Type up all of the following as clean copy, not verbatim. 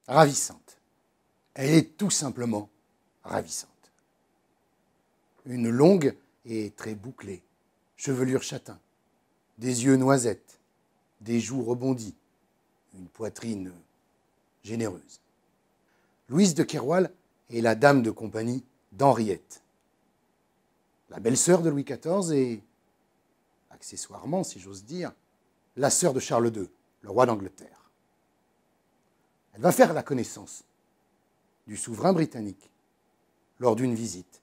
Ravissante. Elle est tout simplement ravissante. Une longue et très bouclée, chevelure châtain, des yeux noisettes, des joues rebondies, une poitrine généreuse. Louise de Keroual est la dame de compagnie d'Henriette, la belle-sœur de Louis XIV et, accessoirement, si j'ose dire, la sœur de Charles II, le roi d'Angleterre. Elle va faire la connaissance du souverain britannique lors d'une visite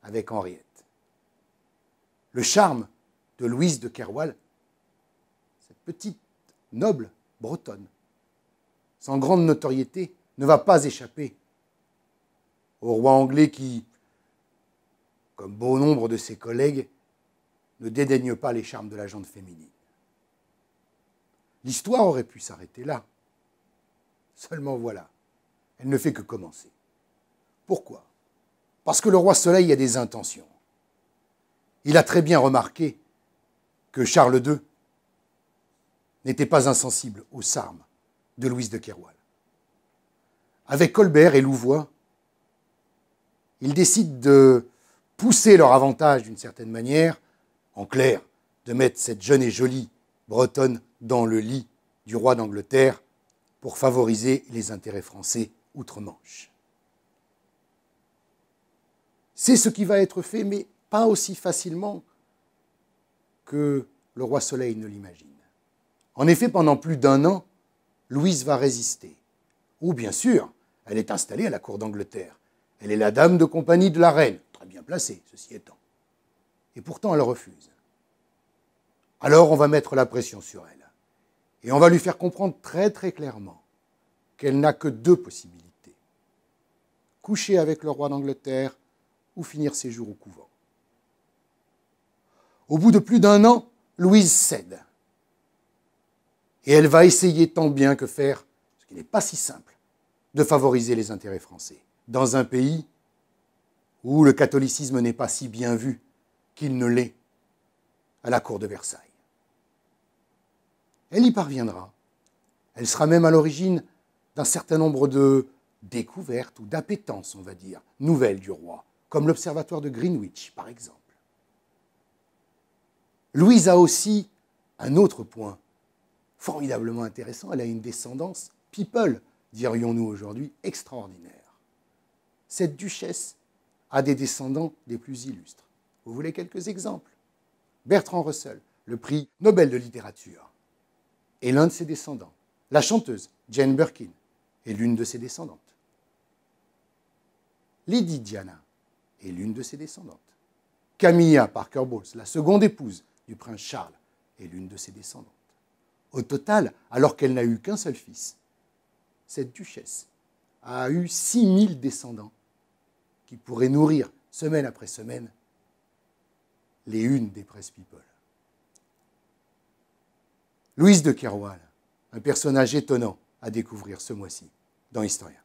avec Henriette. Le charme de Louise de Keroual, cette petite noble bretonne, sans grande notoriété, ne va pas échapper au roi anglais qui, comme bon nombre de ses collègues, ne dédaigne pas les charmes de la gente féminine. L'histoire aurait pu s'arrêter là. Seulement voilà, elle ne fait que commencer. Pourquoi ? Parce que le roi Soleil a des intentions. Il a très bien remarqué que Charles II n'était pas insensible aux charmes de Louise de Keroual. Avec Colbert et Louvois, ils décident de pousser leur avantage d'une certaine manière, en clair, de mettre cette jeune et jolie Bretonne dans le lit du roi d'Angleterre pour favoriser les intérêts français outre-Manche. C'est ce qui va être fait, mais pas aussi facilement que le roi Soleil ne l'imagine. En effet, pendant plus d'1 an, Louise va résister. Ou bien sûr, elle est installée à la cour d'Angleterre. Elle est la dame de compagnie de la reine, très bien placée, ceci étant. Et pourtant, elle refuse. Alors, on va mettre la pression sur elle. Et on va lui faire comprendre très très clairement qu'elle n'a que 2 possibilités. Coucher avec le roi d'Angleterre ou finir ses jours au couvent. Au bout de plus d'1 an, Louise cède. Et elle va essayer tant bien que faire, ce qui n'est pas si simple, de favoriser les intérêts français, dans un pays où le catholicisme n'est pas si bien vu qu'il ne l'est à la cour de Versailles. Elle y parviendra. Elle sera même à l'origine d'un certain nombre de découvertes ou d'appétences, on va dire, nouvelles du roi, comme l'observatoire de Greenwich, par exemple. Louise a aussi un autre point formidablement intéressant. Elle a une descendance people, dirions-nous aujourd'hui, extraordinaire. Cette duchesse a des descendants des plus illustres. Vous voulez quelques exemples ? Bertrand Russell, le prix Nobel de littérature, est l'un de ses descendants. La chanteuse Jane Birkin est l'une de ses descendantes. Lady Diana est l'une de ses descendantes. Camilla Parker Bowles, la seconde épouse du prince Charles, est l'une de ses descendantes. Au total, alors qu'elle n'a eu qu'un seul fils, cette duchesse a eu 6000 descendants qui pourraient nourrir, semaine après semaine, les unes des presse people. Louise de Keroual, un personnage étonnant à découvrir ce mois-ci dans Historien.